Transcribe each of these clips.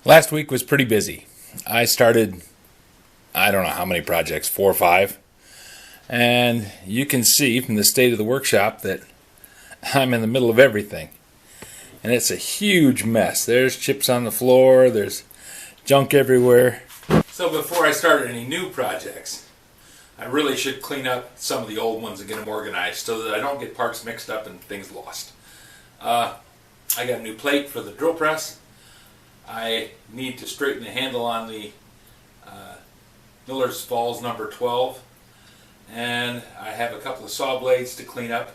Last week was pretty busy. I started, I don't know how many projects, 4 or 5. And you can see from the state of the workshop that I'm in the middle of everything. And it's a huge mess. There's chips on the floor, there's junk everywhere. So before I start any new projects, I really should clean up some of the old ones and get them organized so that I don't get parts mixed up and things lost. I got a new plate for the drill press. I need to straighten the handle on the Miller's Falls number 12, and I have a couple of saw blades to clean up.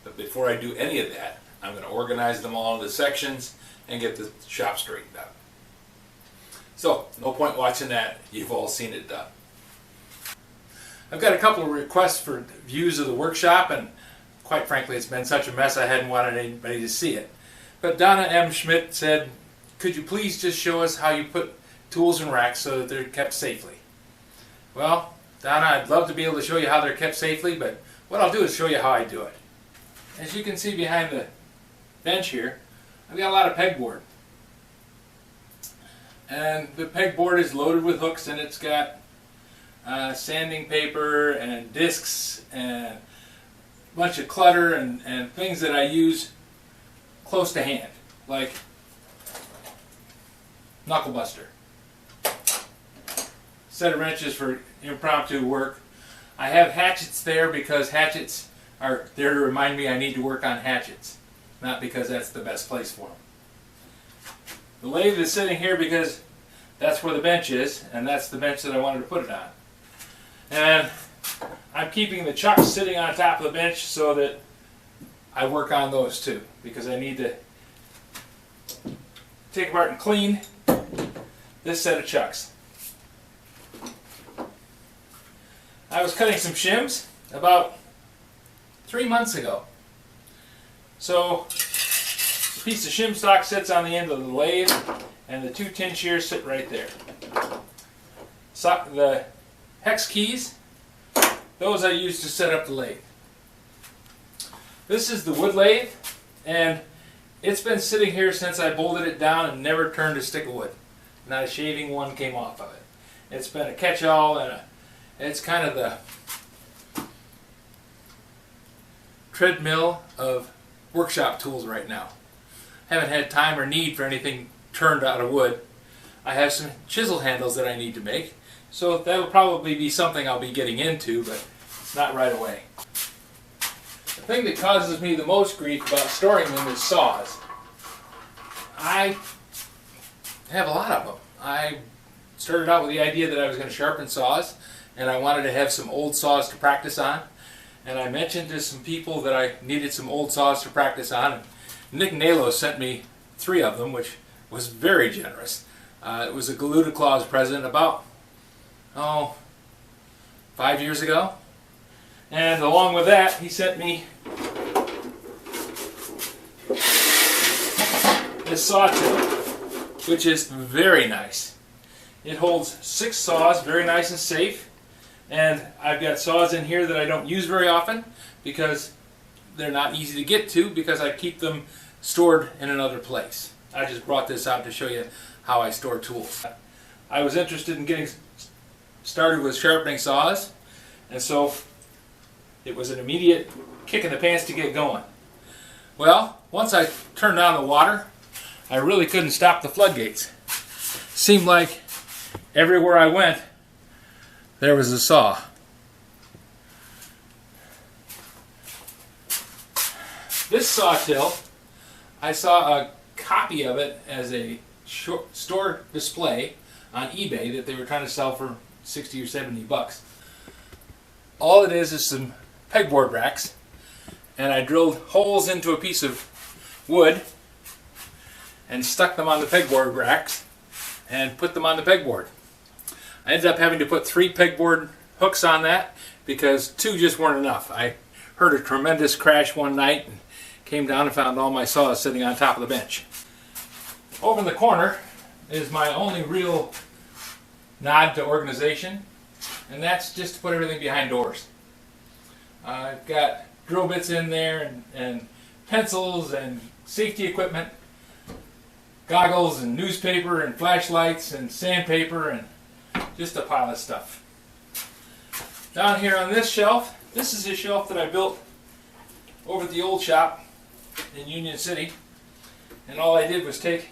But before I do any of that, I'm going to organize them all into sections and get the shop straightened out. So, no point watching that. You've all seen it done. I've got a couple of requests for views of the workshop, and quite frankly it's been such a mess I hadn't wanted anybody to see it. But Donna M. Schmidt said, could you please just show us how you put tools in racks so that they're kept safely? Well, Donna, I'd love to be able to show you how they're kept safely, but what I'll do is show you how I do it. As you can see behind the bench here, I've got a lot of pegboard. And the pegboard is loaded with hooks, and it's got sanding paper and discs and a bunch of clutter and things that I use close to hand, like knuckle buster, set of wrenches for impromptu work. I have hatchets there because hatchets are there to remind me I need to work on hatchets, not because that's the best place for them. The lathe is sitting here because that's where the bench is, and that's the bench that I wanted to put it on. And I'm keeping the chucks sitting on top of the bench so that I work on those too, because I need to take apart and clean this set of chucks. I was cutting some shims about 3 months ago. So a piece of shim stock sits on the end of the lathe, and the 2 tin shears sit right there. So the hex keys, those I use to set up the lathe. This is the wood lathe, and it's been sitting here since I bolted it down and never turned a stick of wood. Not a shaving one came off of it. It's been a catch-all, and it's kind of the treadmill of workshop tools right now. Haven't had time or need for anything turned out of wood. I have some chisel handles that I need to make, so that'll probably be something I'll be getting into, but it's not right away. The thing that causes me the most grief about storing them is saws. I have a lot of them. I started out with the idea that I was going to sharpen saws, and I wanted to have some old saws to practice on. And I mentioned to some people that I needed some old saws to practice on, and Nick Nalo sent me 3 of them, which was very generous. It was a Galuda Claus present about, 5 years ago. And along with that, he sent me this saw tip, which is very nice. It holds 6 saws, very nice and safe. And I've got saws in here that I don't use very often because they're not easy to get to because I keep them stored in another place. I just brought this out to show you how I store tools. I was interested in getting started with sharpening saws, and so it was an immediate kick in the pants to get going. Well, once I turned on the water, I really couldn't stop the floodgates. Seemed like everywhere I went, there was a saw. This sawtill, I saw a copy of it as a store display on eBay that they were trying to sell for 60 or 70 bucks. All it is some pegboard racks, and I drilled holes into a piece of wood and stuck them on the pegboard racks and put them on the pegboard. I ended up having to put 3 pegboard hooks on that because 2 just weren't enough. I heard a tremendous crash one night and came down and found all my saws sitting on top of the bench. Over in the corner is my only real nod to organization, and that's just to put everything behind doors. I've got drill bits in there and pencils and safety equipment. goggles and newspaper and flashlights and sandpaper and just a pile of stuff. Down here on this shelf, this is a shelf that I built over at the old shop in Union City, and all I did was take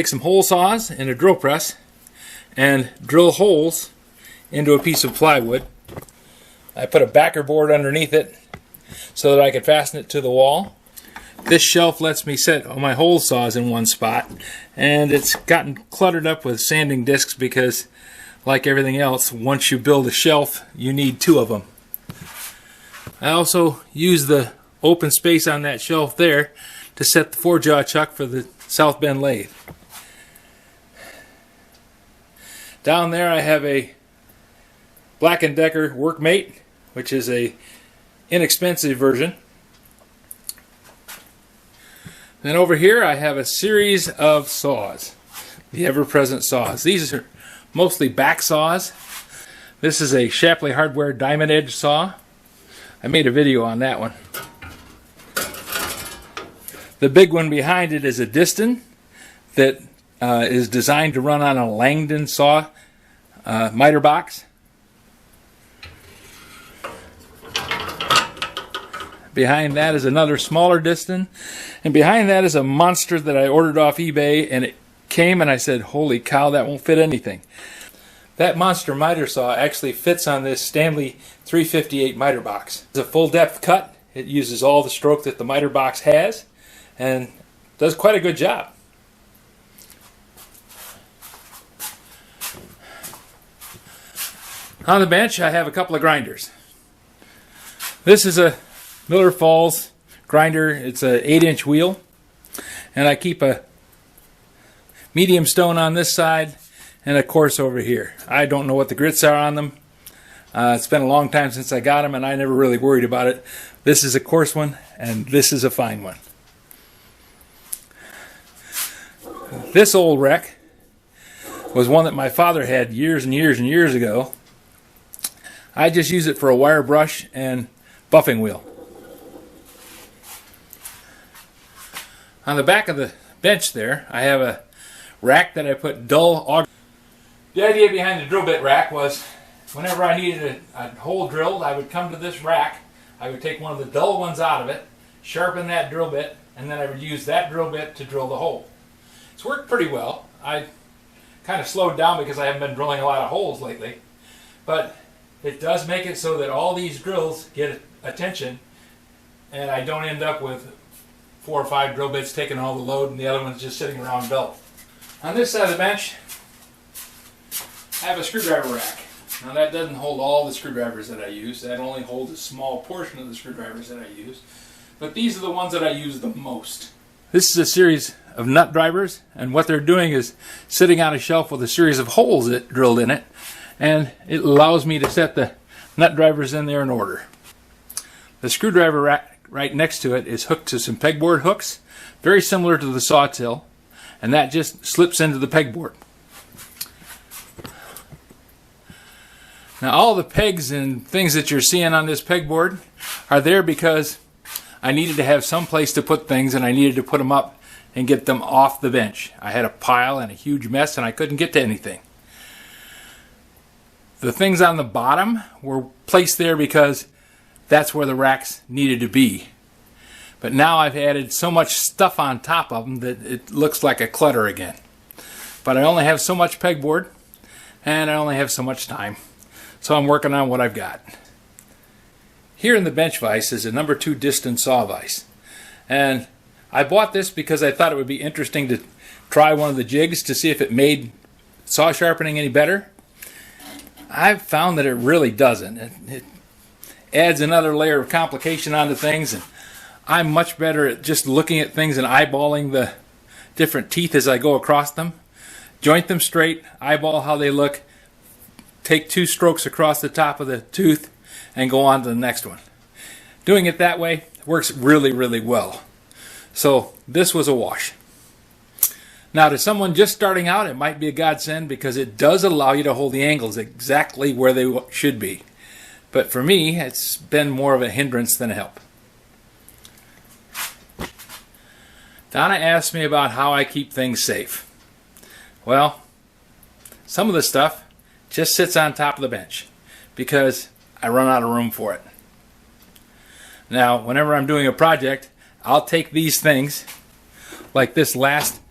some hole saws and a drill press and drill holes into a piece of plywood. I put a backer board underneath it so that I could fasten it to the wall. This shelf lets me set all my hole saws in one spot, and it's gotten cluttered up with sanding discs because, like everything else, once you build a shelf, you need two of them. I also use the open space on that shelf there to set the 4-jaw chuck for the South Bend lathe. Down there I have a Black & Decker Workmate, which is a inexpensive version. Then over here I have a series of saws, the ever-present saws. These are mostly back saws. This is a Shapley Hardware Diamond Edge saw. I made a video on that one. The big one behind it is a Diston that is designed to run on a Langdon saw miter box. Behind that is another smaller Diston, and behind that is a monster that I ordered off eBay, and it came and I said, holy cow, that won't fit anything. That monster miter saw actually fits on this Stanley 358 miter box. It's a full depth cut. It uses all the stroke that the miter box has and does quite a good job. On the bench I have a couple of grinders. This is a Miller Falls grinder. It's an 8-inch wheel, and I keep a medium stone on this side and a coarse over here. I don't know what the grits are on them. It's been a long time since I got them, and I never really worried about it. This is a coarse one, and this is a fine one. This old wreck was one that my father had years and years and years ago. I just use it for a wire brush and buffing wheel. On the back of the bench there, I have a rack that I put dull auger. The idea behind the drill bit rack was whenever I needed a hole drilled, I would come to this rack, I would take one of the dull ones out of it, sharpen that drill bit, and then I would use that drill bit to drill the hole. It's worked pretty well. I kind of slowed down because I haven't been drilling a lot of holes lately, but it does make it so that all these drills get attention and I don't end up with 4 or 5 drill bits taking all the load and the other one's just sitting around dull. On this side of the bench I have a screwdriver rack. Now that doesn't hold all the screwdrivers that I use. That only holds a small portion of the screwdrivers that I use. But these are the ones that I use the most. This is a series of nut drivers, and what they're doing is sitting on a shelf with a series of holes that drilled in it, and it allows me to set the nut drivers in there in order. The screwdriver rack right next to it is hooked to some pegboard hooks, very similar to the sawtill, and that just slips into the pegboard. Now all the pegs and things that you're seeing on this pegboard are there because I needed to have some place to put things, and I needed to put them up and get them off the bench. I had a pile and a huge mess and I couldn't get to anything. The things on the bottom were placed there because that's where the racks needed to be. But now I've added so much stuff on top of them that it looks like a clutter again. But I only have so much pegboard and I only have so much time. So I'm working on what I've got. Here in the bench vise is a number 2 Diston saw vise. And I bought this because I thought it would be interesting to try one of the jigs to see if it made saw sharpening any better. I've found that it really doesn't. It adds another layer of complication onto things, and I'm much better at just looking at things and eyeballing the different teeth as I go across them. Joint them straight, eyeball how they look, take 2 strokes across the top of the tooth, and go on to the next one. Doing it that way works really, really well. So this was a wash. Now, to someone just starting out, it might be a godsend because it does allow you to hold the angles exactly where they should be. But for me, it's been more of a hindrance than a help. Donna asked me about how I keep things safe. Well, some of the stuff just sits on top of the bench because I run out of room for it. Now, whenever I'm doing a project, I'll take these things, like this last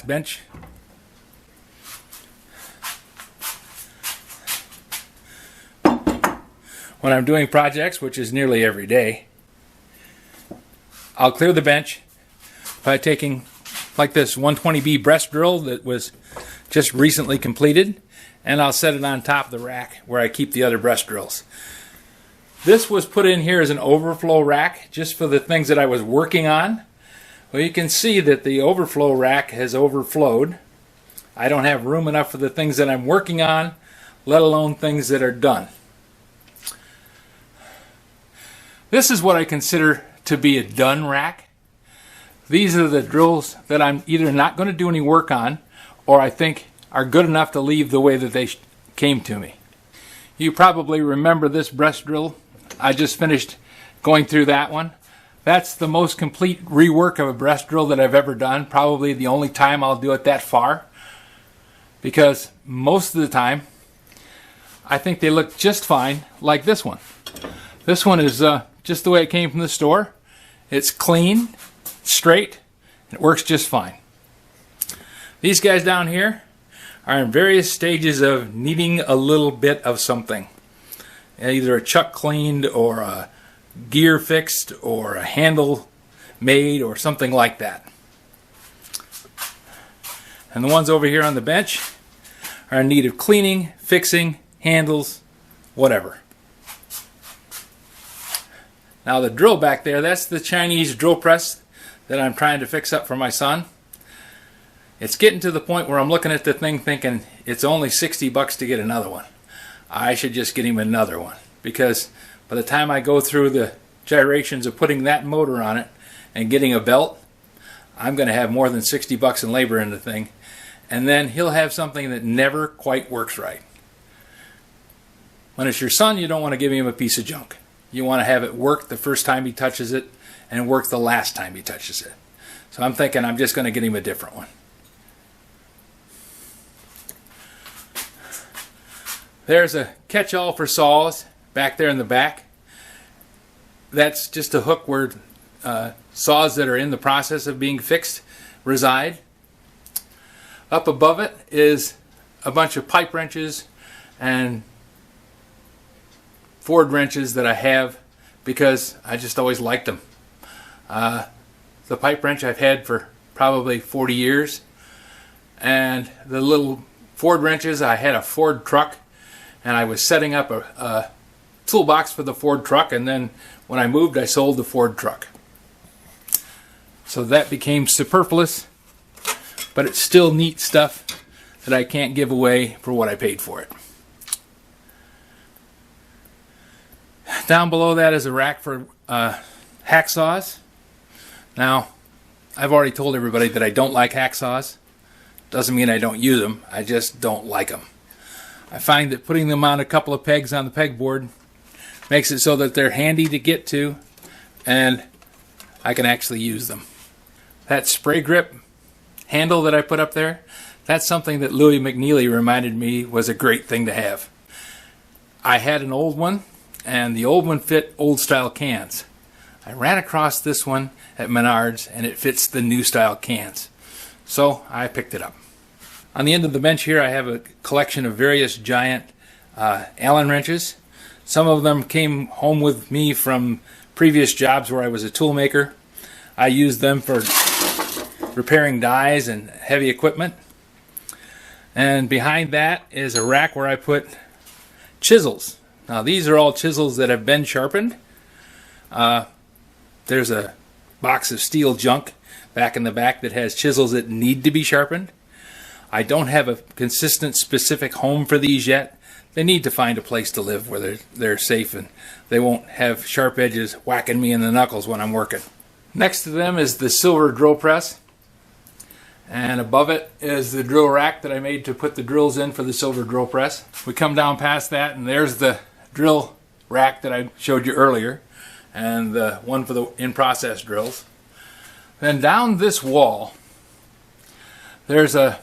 bench. When I'm doing projects, which is nearly every day, I'll clear the bench by taking like this 120B breast drill that was just recently completed, and I'll set it on top of the rack where I keep the other breast drills. This was put in here as an overflow rack just for the things that I was working on. Well, you can see that the overflow rack has overflowed. I don't have room enough for the things that I'm working on, let alone things that are done. This is what I consider to be a done rack. These are the drills that I'm either not going to do any work on, or I think are good enough to leave the way that they came to me. You probably remember this breast drill. I just finished going through that one. That's the most complete rework of a breast drill that I've ever done. Probably the only time I'll do it that far, because most of the time I think they look just fine, like this one. This one is just the way it came from the store. It's clean, straight, and it works just fine. These guys down here are in various stages of needing a little bit of something. Either a chuck cleaned, or a gear fixed, or a handle made, or something like that. And the ones over here on the bench are in need of cleaning, fixing, handles, whatever. Now the drill back there, that's the Chinese drill press that I'm trying to fix up for my son. It's getting to the point where I'm looking at the thing thinking it's only $60 to get another one. I should just get him another one, because by the time I go through the gyrations of putting that motor on it and getting a belt, I'm going to have more than $60 in labor in the thing, and then he'll have something that never quite works right. When it's your son, you don't want to give him a piece of junk. You want to have it work the first time he touches it and work the last time he touches it. So I'm thinking I'm just going to get him a different one. There's a catch-all for saws back there in the back. That's just a hook where saws that are in the process of being fixed reside. Up above it is a bunch of pipe wrenches and Ford wrenches that I have because I just always liked them. The pipe wrench I've had for probably 40 years, and the little Ford wrenches, I had a Ford truck, and I was setting up a toolbox for the Ford truck, and then when I moved I sold the Ford truck. So that became superfluous, but it's still neat stuff that I can't give away for what I paid for it. Down below that is a rack for hacksaws. Now, I've already told everybody that I don't like hacksaws. Doesn't mean I don't use them, I just don't like them. I find that putting them on a couple of pegs on the pegboard makes it so that they're handy to get to and I can actually use them. That spray grip handle that I put up there, that's something that Louis McNeely reminded me was a great thing to have. I had an old one, and the old one fit old style cans. I ran across this one at Menards and it fits the new style cans. So I picked it up. On the end of the bench here I have a collection of various giant Allen wrenches. Some of them came home with me from previous jobs where I was a tool maker. I used them for repairing dies and heavy equipment. And behind that is a rack where I put chisels. Now these are all chisels that have been sharpened. There's a box of steel junk back in the back that has chisels that need to be sharpened. I don't have a consistent specific home for these yet. They need to find a place to live where they're safe and they won't have sharp edges whacking me in the knuckles when I'm working. Next to them is the silver drill press, and above it is the drill rack that I made to put the drills in for the silver drill press. We come down past that, and there's the drill rack that I showed you earlier, and the one for the in-process drills. Then down this wall, there's a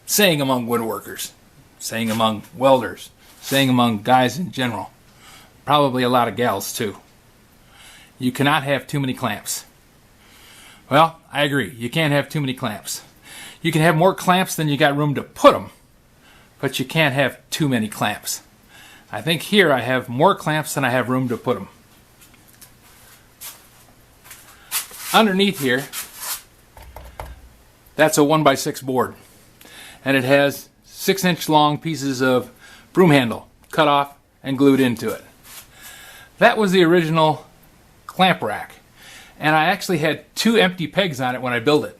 saying among woodworkers, saying among welders, saying among guys in general, probably a lot of gals too. You cannot have too many clamps. Well, I agree. You can't have too many clamps. You can have more clamps than you got room to put them, but you can't have too many clamps. I think here I have more clamps than I have room to put them. Underneath here, that's a 1x6 board, and it has 6-inch long pieces of broom handle cut off and glued into it. That was the original clamp rack, and I actually had 2 empty pegs on it when I built it.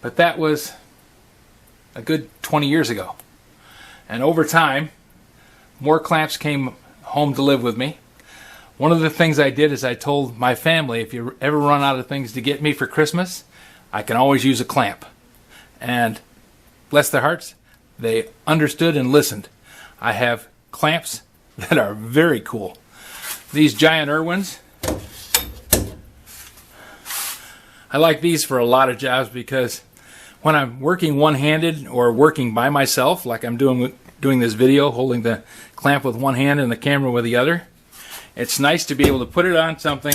But that was a good 20 years ago. And over time, more clamps came home to live with me. One of the things I did is I told my family, if you ever run out of things to get me for Christmas, I can always use a clamp. And bless their hearts, they understood and listened. I have clamps that are very cool. These giant Irwins, I like these for a lot of jobs because when I'm working one-handed or working by myself, like I'm doing this video, holding the clamp with one hand and the camera with the other, it's nice to be able to put it on something,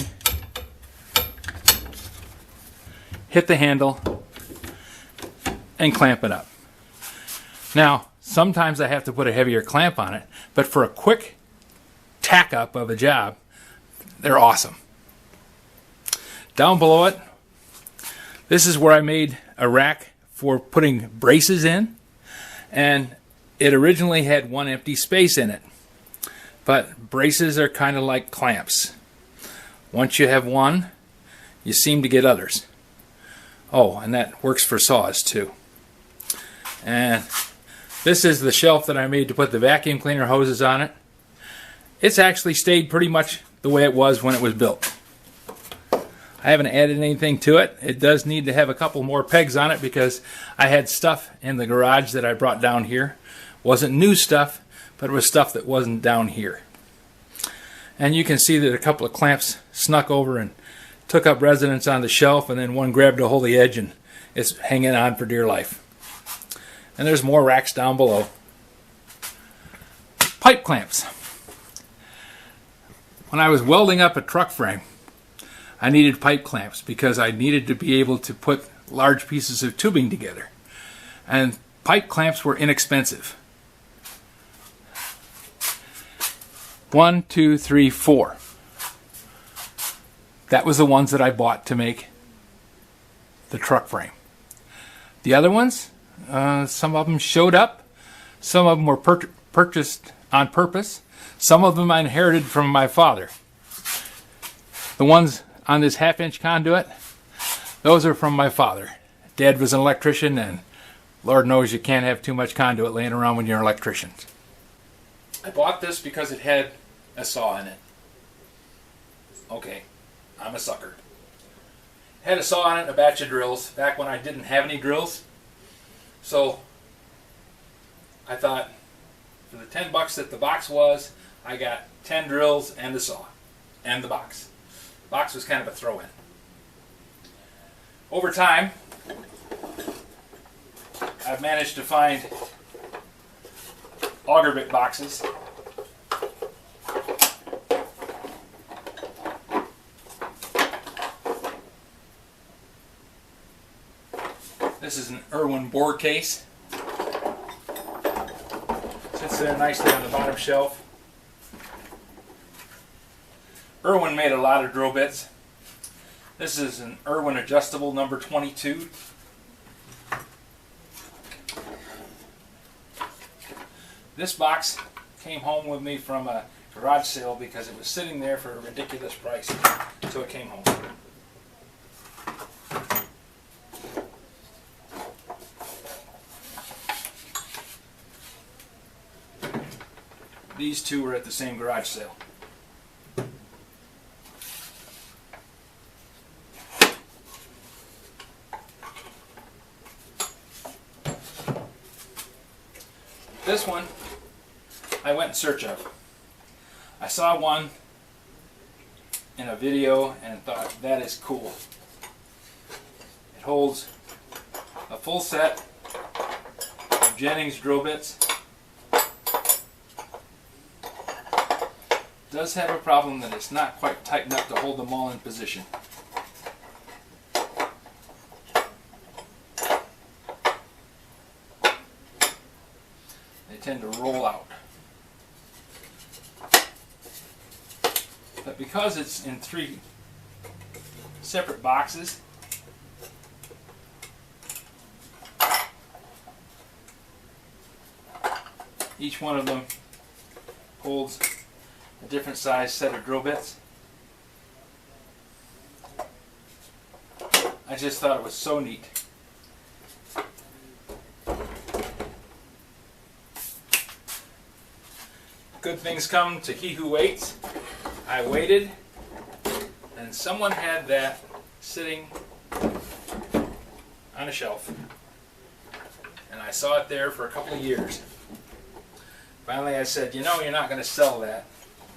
hit the handle, and clamp it up. Now, sometimes I have to put a heavier clamp on it, but for a quick tack up of a job, they're awesome. Down below it, this is where I made a rack for putting braces in, and it originally had 1 empty space in it. But braces are kind of like clamps. Once you have one, you seem to get others. Oh, and that works for saws too. And this is the shelf that I made to put the vacuum cleaner hoses on it. It's actually stayed pretty much the way it was when it was built. I haven't added anything to it. It does need to have a couple more pegs on it because I had stuff in the garage that I brought down here. Wasn't new stuff, but it was stuff that wasn't down here. And you can see that a couple of clamps snuck over and took up residence on the shelf, and then one grabbed a hold of the edge and it's hanging on for dear life. And there's more racks down below. Pipe clamps. When I was welding up a truck frame, I needed pipe clamps because I needed to be able to put large pieces of tubing together. And pipe clamps were inexpensive. 1, 2, 3, 4. That was the ones that I bought to make the truck frame. The other ones, some of them showed up. Some of them were purchased on purpose. Some of them I inherited from my father. The ones on this 1/2-inch conduit, those are from my father. Dad was an electrician, and Lord knows you can't have too much conduit laying around when you're an electrician. I bought this because it had a saw in it. Okay, I'm a sucker. It had a saw on it and a batch of drills back when I didn't have any drills. So I thought for the $10 that the box was, I got 10 drills and the saw and the box. The box was kind of a throw-in. Over time, I've managed to find Auger Bit boxes. This is an Irwin board case. Sits there nicely on the bottom shelf. Irwin made a lot of drill bits. This is an Irwin adjustable number 22. This box came home with me from a garage sale because it was sitting there for a ridiculous price. So it came home. These two were at the same garage sale. this one I went in search of. I saw one in a video and thought, that is cool. It holds a full set of Jennings drill bits. It does have a problem that it's not quite tight enough to hold them all in position. They tend to roll out. But because it's in 3 separate boxes, each one of them holds a different size set of drill bits. I just thought it was so neat. Good things come to he who waits. I waited, and someone had that sitting on a shelf, and I saw it there for a couple of years. Finally I said, you know, you're not going to sell that.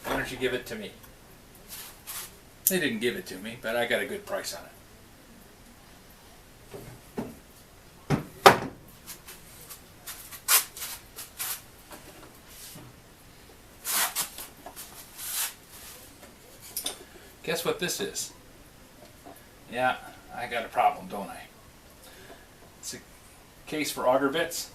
Why don't you give it to me? They didn't give it to me, but I got a good price on it. Guess what this is? Yeah, I got a problem, don't I? It's a case for Auger Bits.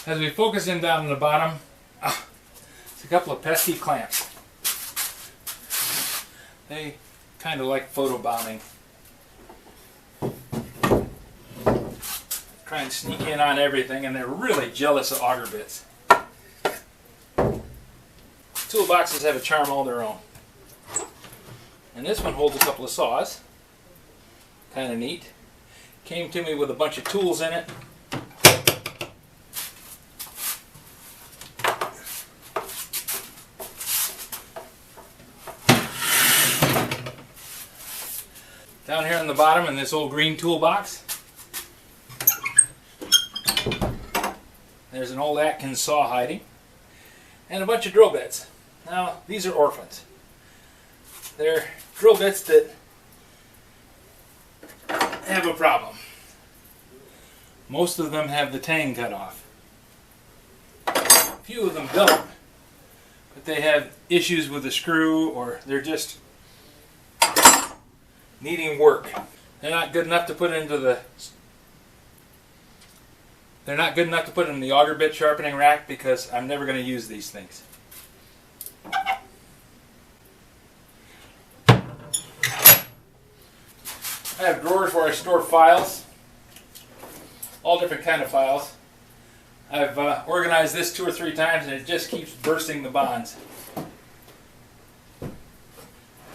As we focus in down on the bottom, it's a couple of pesky clamps. They kind of like photobombing. Try and sneak in on everything, and they're really jealous of Auger Bits. Toolboxes have a charm all their own. And this one holds a couple of saws. Kind of neat. Came to me with a bunch of tools in it. Down here on the bottom in this old green toolbox, there's an old Atkins saw hiding, and a bunch of drill bits. Now, these are orphans. They're drill bits that have a problem. Most of them have the tang cut off. A few of them don't, but they have issues with the screw, or they're just needing work. They're not good enough to put into the Auger bit sharpening rack because I'm never going to use these things. I have drawers where I store files, all different kind of files. I've organized this 2 or 3 times and it just keeps bursting the bonds.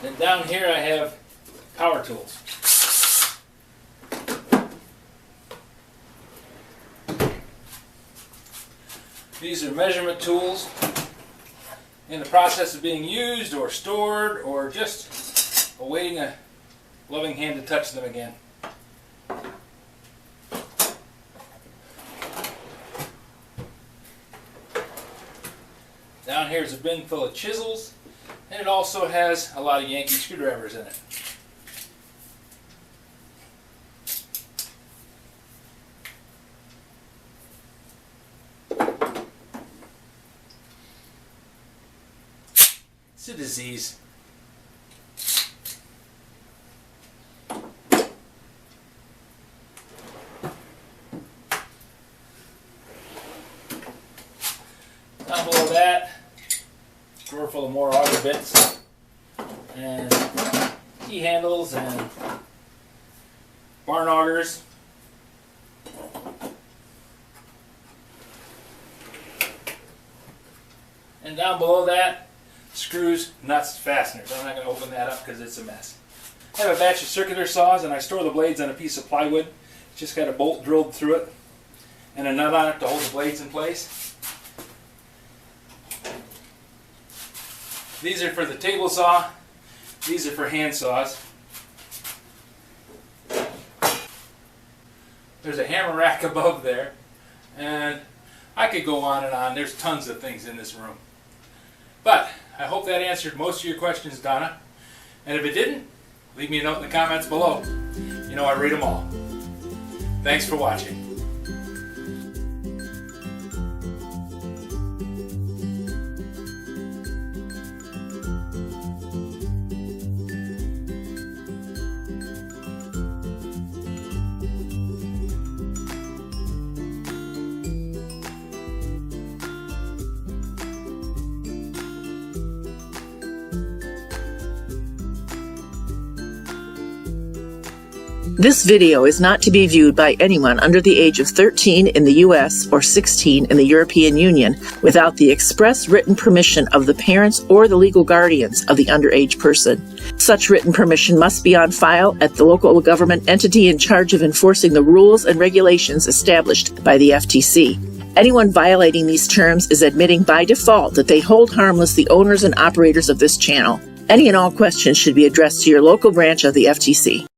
Then down here I have power tools. These are measurement tools in the process of being used or stored or just awaiting a loving hand to touch them again. Down here is a bin full of chisels, and it also has a lot of Yankee screwdrivers in it. It's a disease. Down below that, drawer full of more Auger bits and key handles and barn augers. And down below that, screws, nuts, fasteners. I'm not going to open that up because it's a mess. I have a batch of circular saws and I store the blades on a piece of plywood. Just got a bolt drilled through it and a nut on it to hold the blades in place. These are for the table saw. These are for hand saws. There's a hammer rack above there. And I could go on and on. There's tons of things in this room. But I hope that answered most of your questions, Donna. And if it didn't, leave me a note in the comments below. You know I read them all. Thanks for watching. This video is not to be viewed by anyone under the age of 13 in the U.S. or 16 in the European Union without the express written permission of the parents or the legal guardians of the underage person. Such written permission must be on file at the local government entity in charge of enforcing the rules and regulations established by the FTC. Anyone violating these terms is admitting by default that they hold harmless the owners and operators of this channel. Any and all questions should be addressed to your local branch of the FTC.